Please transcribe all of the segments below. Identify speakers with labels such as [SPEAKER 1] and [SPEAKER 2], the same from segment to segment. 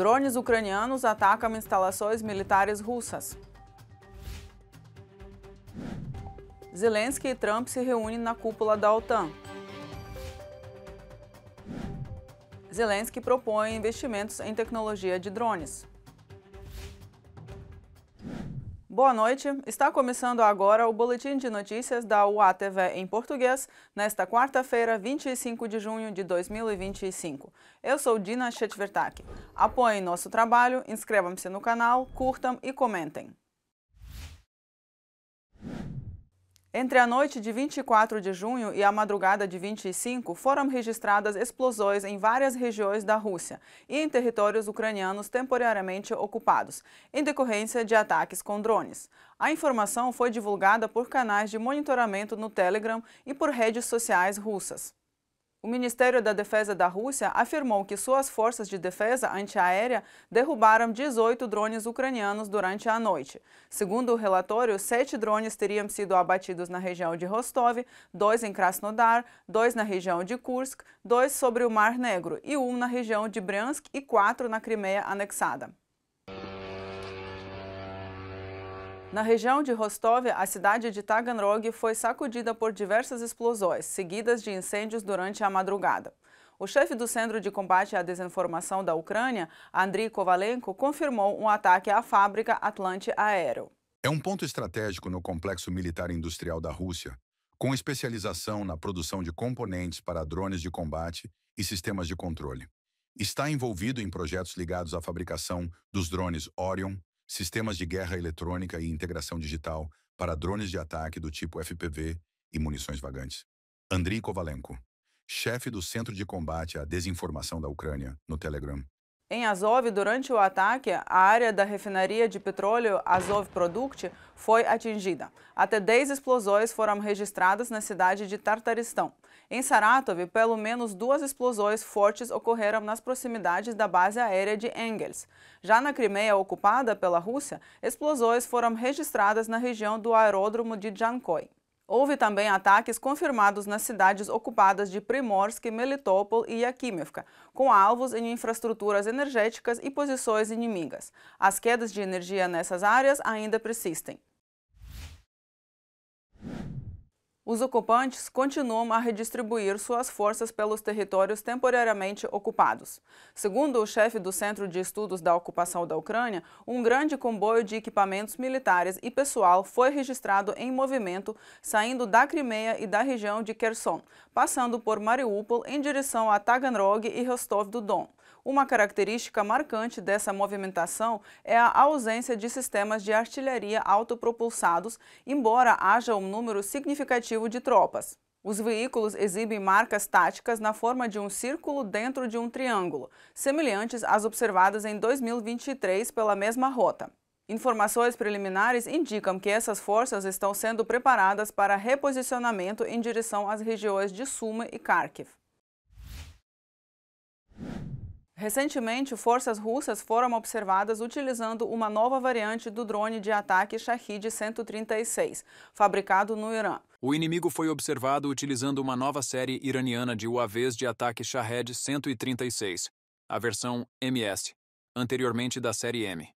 [SPEAKER 1] Drones ucranianos atacam instalações militares russas. Zelensky e Trump se reúnem na cúpula da OTAN. Zelensky propõe investimentos em tecnologia de drones. Boa noite, está começando agora o Boletim de Notícias da UATV em português, nesta quarta-feira, 25 de junho de 2025. Eu sou Dina Chetvertak. Apoiem nosso trabalho, inscrevam-se no canal, curtam e comentem. Entre a noite de 24 de junho e a madrugada de 25, foram registradas explosões em várias regiões da Rússia e em territórios ucranianos temporariamente ocupados, em decorrência de ataques com drones. A informação foi divulgada por canais de monitoramento no Telegram e por redes sociais russas. O Ministério da Defesa da Rússia afirmou que suas forças de defesa antiaérea derrubaram 18 drones ucranianos durante a noite. Segundo o relatório, 7 drones teriam sido abatidos na região de Rostov, 2 em Krasnodar, 2 na região de Kursk, 2 sobre o Mar Negro e 1 na região de Bryansk e 4 na Crimeia anexada. Na região de Rostov, a cidade de Taganrog foi sacudida por diversas explosões, seguidas de incêndios durante a madrugada. O chefe do Centro de Combate à Desinformação da Ucrânia, Andriy Kovalenko, confirmou um ataque à fábrica Atlante Aero.
[SPEAKER 2] É um ponto estratégico no complexo militar industrial da Rússia, com especialização na produção de componentes para drones de combate e sistemas de controle. Está envolvido em projetos ligados à fabricação dos drones Orion, sistemas de guerra eletrônica e integração digital para drones de ataque do tipo FPV e munições vagantes. Andriy Kovalenko, chefe do Centro de Combate à Desinformação da Ucrânia, no Telegram.
[SPEAKER 1] Em Azov, durante o ataque, a área da refinaria de petróleo Azov Produkt foi atingida. Até 10 explosões foram registradas na cidade de Tartaristão. Em Saratov, pelo menos 2 explosões fortes ocorreram nas proximidades da base aérea de Engels. Já na Crimeia ocupada pela Rússia, explosões foram registradas na região do aeródromo de Jankoy. Houve também ataques confirmados nas cidades ocupadas de Primorsk, Melitopol e Yakimivka, com alvos em infraestruturas energéticas e posições inimigas. As quedas de energia nessas áreas ainda persistem. Os ocupantes continuam a redistribuir suas forças pelos territórios temporariamente ocupados. Segundo o chefe do Centro de Estudos da Ocupação da Ucrânia, um grande comboio de equipamentos militares e pessoal foi registrado em movimento, saindo da Crimeia e da região de Kherson, passando por Mariupol em direção a Taganrog e Rostov-do-Don. Uma característica marcante dessa movimentação é a ausência de sistemas de artilharia autopropulsados, embora haja um número significativo de tropas. Os veículos exibem marcas táticas na forma de um círculo dentro de um triângulo, semelhantes às observadas em 2023 pela mesma rota. Informações preliminares indicam que essas forças estão sendo preparadas para reposicionamento em direção às regiões de Sumy e Kharkiv. Recentemente, forças russas foram observadas utilizando uma nova variante do drone de ataque Shahed-136, fabricado no Irã.
[SPEAKER 3] O inimigo foi observado utilizando uma nova série iraniana de UAVs de ataque Shahed-136, a versão MS, anteriormente da série M.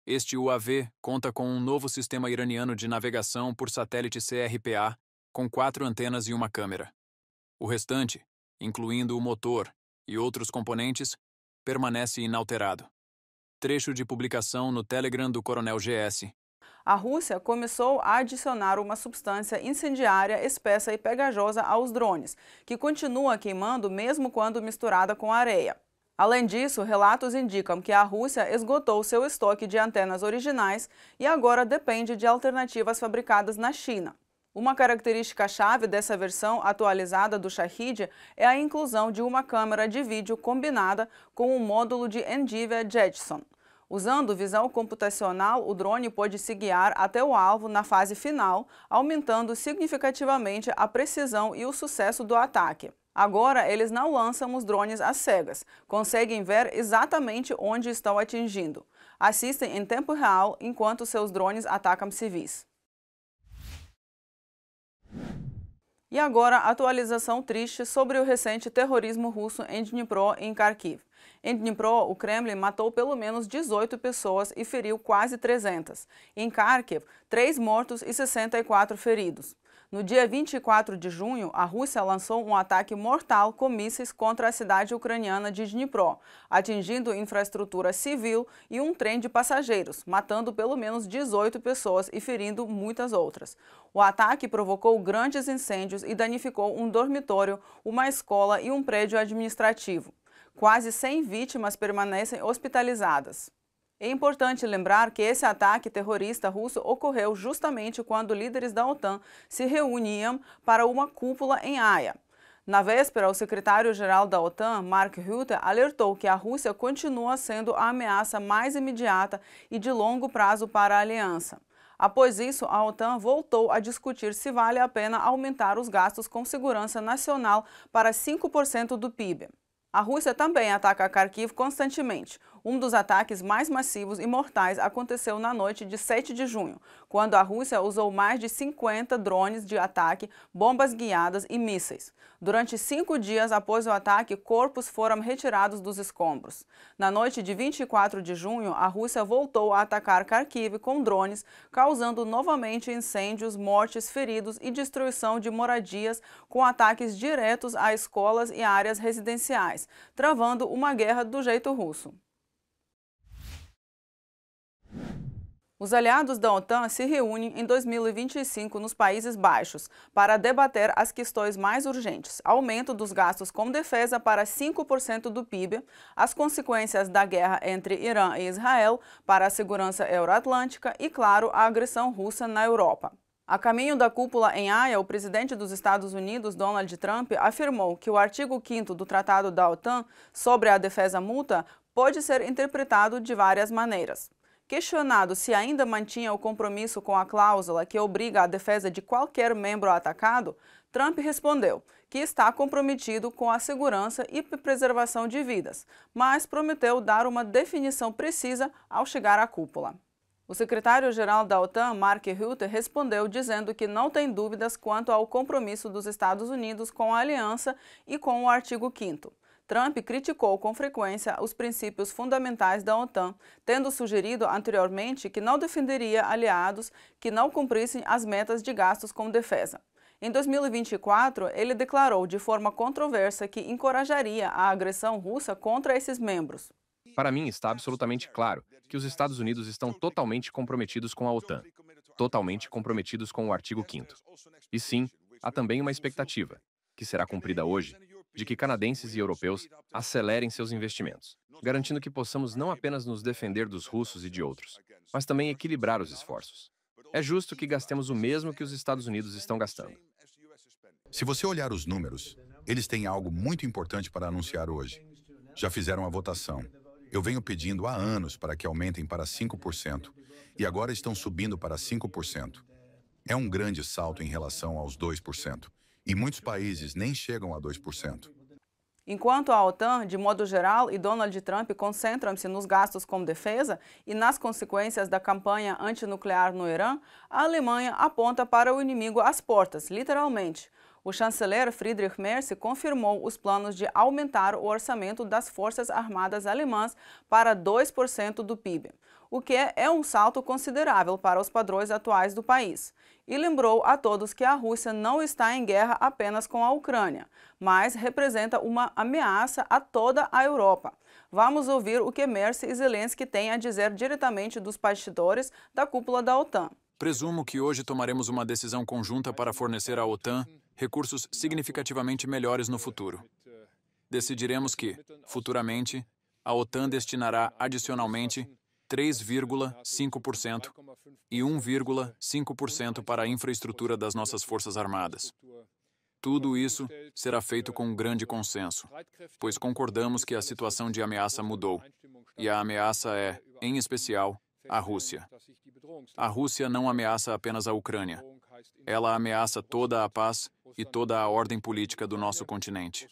[SPEAKER 3] Este UAV conta com um novo sistema iraniano de navegação por satélite CRPA, com 4 antenas e uma câmera. O restante, incluindo o motor e outros componentes, permanece inalterado. Trecho de publicação no Telegram do Coronel GS.
[SPEAKER 1] A Rússia começou a adicionar uma substância incendiária espessa e pegajosa aos drones, que continua queimando mesmo quando misturada com areia. Além disso, relatos indicam que a Rússia esgotou seu estoque de antenas originais e agora depende de alternativas fabricadas na China. Uma característica-chave dessa versão atualizada do Shahed é a inclusão de uma câmera de vídeo combinada com um módulo de NVIDIA Jetson. Usando visão computacional, o drone pode se guiar até o alvo na fase final, aumentando significativamente a precisão e o sucesso do ataque. Agora, eles não lançam os drones às cegas, conseguem ver exatamente onde estão atingindo. Assistem em tempo real enquanto seus drones atacam civis. E agora, atualização triste sobre o recente terrorismo russo em Dnipro e em Kharkiv. Em Dnipro, o Kremlin matou pelo menos 18 pessoas e feriu quase 300. Em Kharkiv, 3 mortos e 64 feridos. No dia 24 de junho, a Rússia lançou um ataque mortal com mísseis contra a cidade ucraniana de Dnipro, atingindo infraestrutura civil e um trem de passageiros, matando pelo menos 18 pessoas e ferindo muitas outras. O ataque provocou grandes incêndios e danificou um dormitório, uma escola e um prédio administrativo. Quase 100 vítimas permanecem hospitalizadas. É importante lembrar que esse ataque terrorista russo ocorreu justamente quando líderes da OTAN se reuniam para uma cúpula em Haia. Na véspera, o secretário-geral da OTAN, Mark Rutte, alertou que a Rússia continua sendo a ameaça mais imediata e de longo prazo para a aliança. Após isso, a OTAN voltou a discutir se vale a pena aumentar os gastos com segurança nacional para 5% do PIB. A Rússia também ataca Kharkiv constantemente. Um dos ataques mais massivos e mortais aconteceu na noite de 7 de junho, quando a Rússia usou mais de 50 drones de ataque, bombas guiadas e mísseis. Durante 5 dias após o ataque, corpos foram retirados dos escombros. Na noite de 24 de junho, a Rússia voltou a atacar Kharkiv com drones, causando novamente incêndios, mortes, feridos e destruição de moradias, com ataques diretos a escolas e áreas residenciais, travando uma guerra do jeito russo. Os aliados da OTAN se reúnem em 2025 nos Países Baixos para debater as questões mais urgentes: aumento dos gastos com defesa para 5% do PIB, as consequências da guerra entre Irã e Israel para a segurança euroatlântica e, claro, a agressão russa na Europa. A caminho da cúpula em Haia, o presidente dos Estados Unidos, Donald Trump, afirmou que o artigo 5º do Tratado da OTAN sobre a defesa mútua pode ser interpretado de várias maneiras. Questionado se ainda mantinha o compromisso com a cláusula que obriga a defesa de qualquer membro atacado, Trump respondeu que está comprometido com a segurança e preservação de vidas, mas prometeu dar uma definição precisa ao chegar à cúpula. O secretário-geral da OTAN, Mark Rutte, respondeu dizendo que não tem dúvidas quanto ao compromisso dos Estados Unidos com a aliança e com o artigo 5º. Trump criticou com frequência os princípios fundamentais da OTAN, tendo sugerido anteriormente que não defenderia aliados que não cumprissem as metas de gastos com defesa. Em 2024, ele declarou de forma controversa que encorajaria a agressão russa contra esses membros.
[SPEAKER 4] Para mim, está absolutamente claro que os Estados Unidos estão totalmente comprometidos com a OTAN, totalmente comprometidos com o artigo 5º. E sim, há também uma expectativa, que será cumprida hoje, de que canadenses e europeus acelerem seus investimentos, garantindo que possamos não apenas nos defender dos russos e de outros, mas também equilibrar os esforços. É justo que gastemos o mesmo que os Estados Unidos estão gastando.
[SPEAKER 2] Se você olhar os números, eles têm algo muito importante para anunciar hoje. Já fizeram a votação. Eu venho pedindo há anos para que aumentem para 5%, e agora estão subindo para 5%. É um grande salto em relação aos 2%. E muitos países nem chegam a 2%.
[SPEAKER 1] Enquanto a OTAN, de modo geral, e Donald Trump concentram-se nos gastos com defesa e nas consequências da campanha antinuclear no Irã, a Alemanha aponta para o inimigo às portas, literalmente. O chanceler Friedrich Merz confirmou os planos de aumentar o orçamento das Forças Armadas alemãs para 2% do PIB, o que é um salto considerável para os padrões atuais do país. E lembrou a todos que a Rússia não está em guerra apenas com a Ucrânia, mas representa uma ameaça a toda a Europa. Vamos ouvir o que Merz e Zelensky têm a dizer diretamente dos bastidores da cúpula da OTAN.
[SPEAKER 3] Presumo que hoje tomaremos uma decisão conjunta para fornecer à OTAN recursos significativamente melhores no futuro. Decidiremos que, futuramente, a OTAN destinará adicionalmente 3,5% e 1,5% para a infraestrutura das nossas Forças Armadas. Tudo isso será feito com um grande consenso, pois concordamos que a situação de ameaça mudou, e a ameaça é, em especial, a Rússia. A Rússia não ameaça apenas a Ucrânia. Ela ameaça toda a paz e toda a ordem política do nosso continente.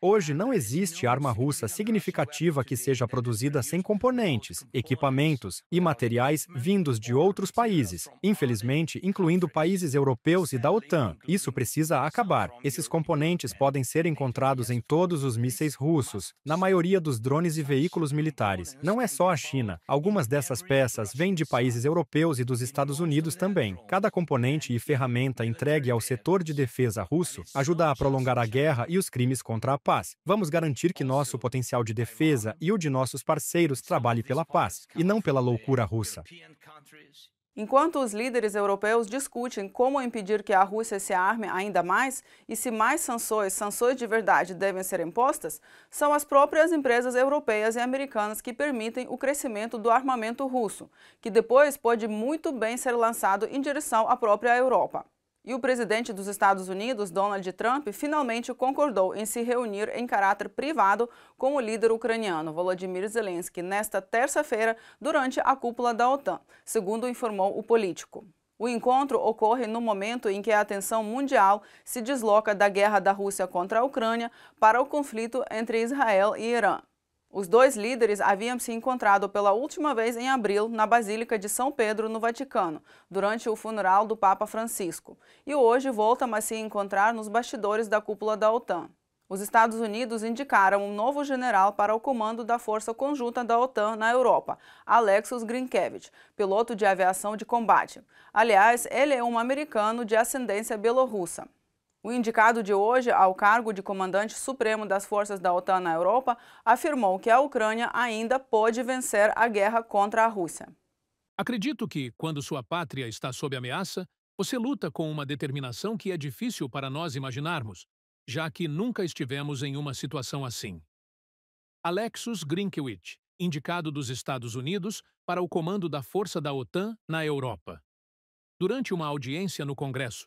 [SPEAKER 5] Hoje não existe arma russa significativa que seja produzida sem componentes, equipamentos e materiais vindos de outros países, infelizmente, incluindo países europeus e da OTAN. Isso precisa acabar. Esses componentes podem ser encontrados em todos os mísseis russos, na maioria dos drones e veículos militares. Não é só a China. Algumas dessas peças vêm de países europeus e dos Estados Unidos também. Cada componente e ferramenta entregue ao setor de defesa russo ajuda a prolongar a guerra e os crimes contra a paz. Vamos garantir que nosso potencial de defesa e o de nossos parceiros trabalhe pela paz, e não pela loucura russa.
[SPEAKER 1] Enquanto os líderes europeus discutem como impedir que a Rússia se arme ainda mais e se mais sanções de verdade devem ser impostas, são as próprias empresas europeias e americanas que permitem o crescimento do armamento russo, que depois pode muito bem ser lançado em direção à própria Europa. E o presidente dos Estados Unidos, Donald Trump, finalmente concordou em se reunir em caráter privado com o líder ucraniano, Volodymyr Zelensky, nesta terça-feira, durante a cúpula da OTAN, segundo informou o político. O encontro ocorre no momento em que a atenção mundial se desloca da guerra da Rússia contra a Ucrânia para o conflito entre Israel e Irã. Os dois líderes haviam se encontrado pela última vez em abril na Basílica de São Pedro, no Vaticano, durante o funeral do Papa Francisco, e hoje voltam a se encontrar nos bastidores da cúpula da OTAN. Os Estados Unidos indicaram um novo general para o comando da Força Conjunta da OTAN na Europa, Alexis Grinkevich, piloto de aviação de combate. Aliás, ele é um americano de ascendência belorrussa. O indicado de hoje ao cargo de comandante supremo das forças da OTAN na Europa afirmou que a Ucrânia ainda pode vencer a guerra contra a Rússia.
[SPEAKER 6] Acredito que, quando sua pátria está sob ameaça, você luta com uma determinação que é difícil para nós imaginarmos, já que nunca estivemos em uma situação assim. Alexis Grinkevich, indicado dos Estados Unidos para o comando da força da OTAN na Europa. Durante uma audiência no Congresso,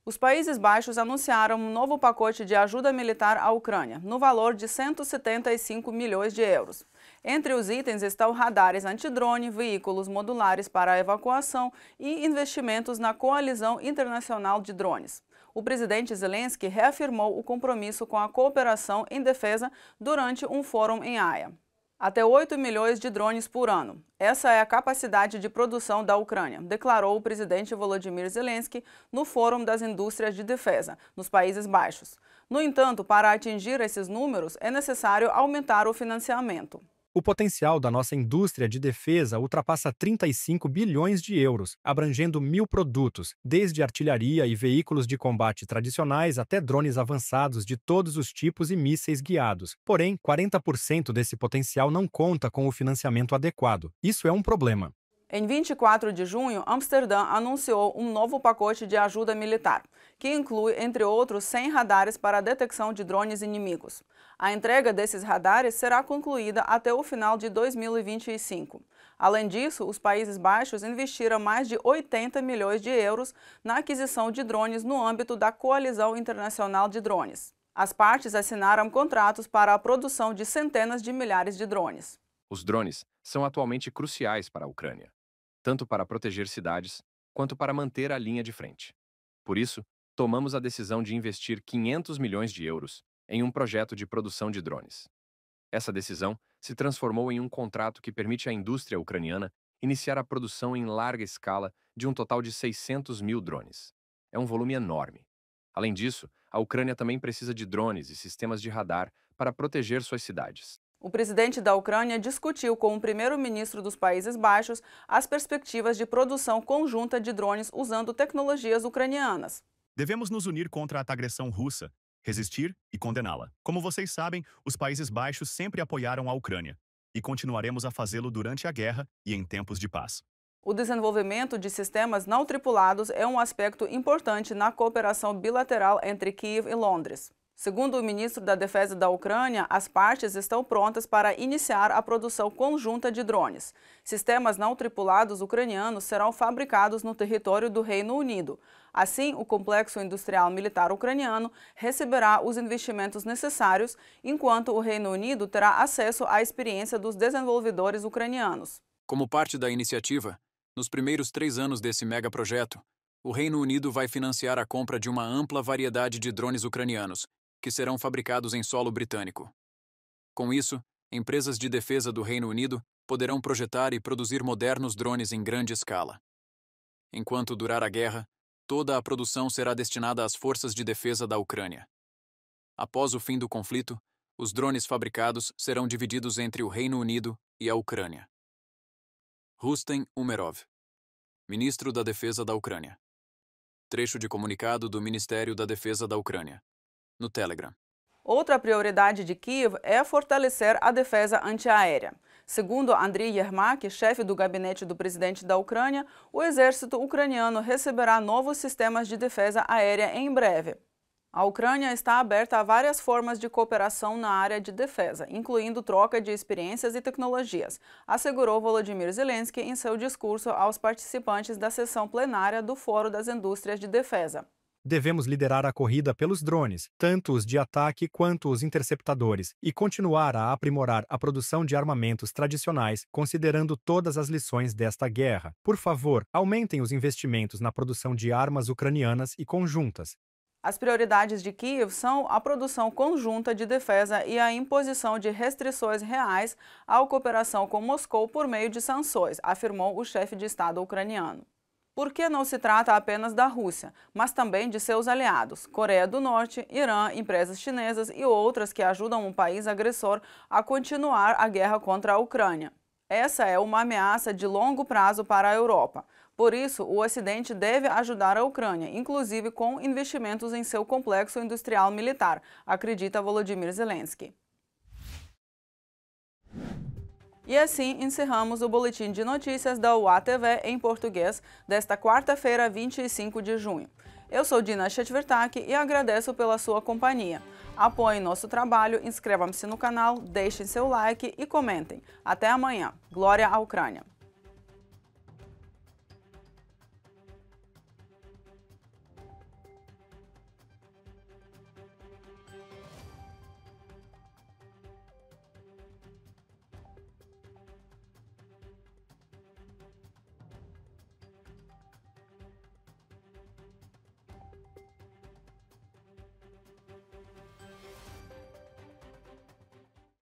[SPEAKER 1] os Países Baixos anunciaram um novo pacote de ajuda militar à Ucrânia, no valor de 175 milhões de euros. Entre os itens estão radares antidrone, veículos modulares para a evacuação e investimentos na coalizão internacional de drones. O presidente Zelensky reafirmou o compromisso com a cooperação em defesa durante um fórum em Haia. Até 8 milhões de drones por ano. Essa é a capacidade de produção da Ucrânia, declarou o presidente Volodymyr Zelensky no Fórum das Indústrias de Defesa, nos Países Baixos. No entanto, para atingir esses números, é necessário aumentar o financiamento.
[SPEAKER 5] O potencial da nossa indústria de defesa ultrapassa 35 bilhões de euros, abrangendo 1.000 produtos, desde artilharia e veículos de combate tradicionais até drones avançados de todos os tipos e mísseis guiados. Porém, 40% desse potencial não conta com o financiamento adequado. Isso é um problema.
[SPEAKER 1] Em 24 de junho, Amsterdã anunciou um novo pacote de ajuda militar, que inclui, entre outros, 100 radares para a detecção de drones inimigos. A entrega desses radares será concluída até o final de 2025. Além disso, os Países Baixos investiram mais de 80 milhões de euros na aquisição de drones no âmbito da Coalizão Internacional de Drones. As partes assinaram contratos para a produção de centenas de milhares de drones.
[SPEAKER 4] Os drones são atualmente cruciais para a Ucrânia, tanto para proteger cidades, quanto para manter a linha de frente. Por isso, tomamos a decisão de investir 500 milhões de euros em um projeto de produção de drones. Essa decisão se transformou em um contrato que permite à indústria ucraniana iniciar a produção em larga escala de um total de 600 mil drones. É um volume enorme. Além disso, a Ucrânia também precisa de drones e sistemas de radar para proteger suas cidades.
[SPEAKER 1] O presidente da Ucrânia discutiu com o primeiro-ministro dos Países Baixos as perspectivas de produção conjunta de drones usando tecnologias ucranianas.
[SPEAKER 7] Devemos nos unir contra a agressão russa, resistir e condená-la. Como vocês sabem, os Países Baixos sempre apoiaram a Ucrânia e continuaremos a fazê-lo durante a guerra e em tempos de paz.
[SPEAKER 1] O desenvolvimento de sistemas não tripulados é um aspecto importante na cooperação bilateral entre Kiev e Londres. Segundo o ministro da Defesa da Ucrânia, as partes estão prontas para iniciar a produção conjunta de drones. Sistemas não tripulados ucranianos serão fabricados no território do Reino Unido. Assim, o complexo industrial militar ucraniano receberá os investimentos necessários, enquanto o Reino Unido terá acesso à experiência dos desenvolvedores ucranianos.
[SPEAKER 3] Como parte da iniciativa, nos primeiros 3 anos desse megaprojeto, O Reino Unido vai financiar a compra de uma ampla variedade de drones ucranianos, que serão fabricados em solo britânico. Com isso, empresas de defesa do Reino Unido poderão projetar e produzir modernos drones em grande escala. Enquanto durar a guerra, toda a produção será destinada às forças de defesa da Ucrânia. Após o fim do conflito, os drones fabricados serão divididos entre o Reino Unido e a Ucrânia. Rustem Umerov, ministro da Defesa da Ucrânia. Trecho de comunicado do Ministério da Defesa da Ucrânia, no Telegram.
[SPEAKER 1] Outra prioridade de Kiev é fortalecer a defesa antiaérea. Segundo Andriy Yermak, chefe do gabinete do presidente da Ucrânia, o exército ucraniano receberá novos sistemas de defesa aérea em breve. A Ucrânia está aberta a várias formas de cooperação na área de defesa, incluindo troca de experiências e tecnologias, assegurou Volodymyr Zelensky em seu discurso aos participantes da sessão plenária do Fórum das Indústrias de Defesa.
[SPEAKER 5] Devemos liderar a corrida pelos drones, tanto os de ataque quanto os interceptadores, e continuar a aprimorar a produção de armamentos tradicionais, considerando todas as lições desta guerra. Por favor, aumentem os investimentos na produção de armas ucranianas e conjuntas.
[SPEAKER 1] As prioridades de Kiev são a produção conjunta de defesa e a imposição de restrições reais à cooperação com Moscou por meio de sanções, afirmou o chefe de Estado ucraniano. Porque não se trata apenas da Rússia, mas também de seus aliados, Coreia do Norte, Irã, empresas chinesas e outras que ajudam um país agressor a continuar a guerra contra a Ucrânia. Essa é uma ameaça de longo prazo para a Europa. Por isso, o Ocidente deve ajudar a Ucrânia, inclusive com investimentos em seu complexo industrial militar, acredita Volodymyr Zelensky. E assim encerramos o Boletim de Notícias da UA-TV em português desta quarta-feira, 25 de junho. Eu sou Dina Chetvertak e agradeço pela sua companhia. Apoiem nosso trabalho, inscrevam-se no canal, deixem seu like e comentem. Até amanhã. Glória à Ucrânia!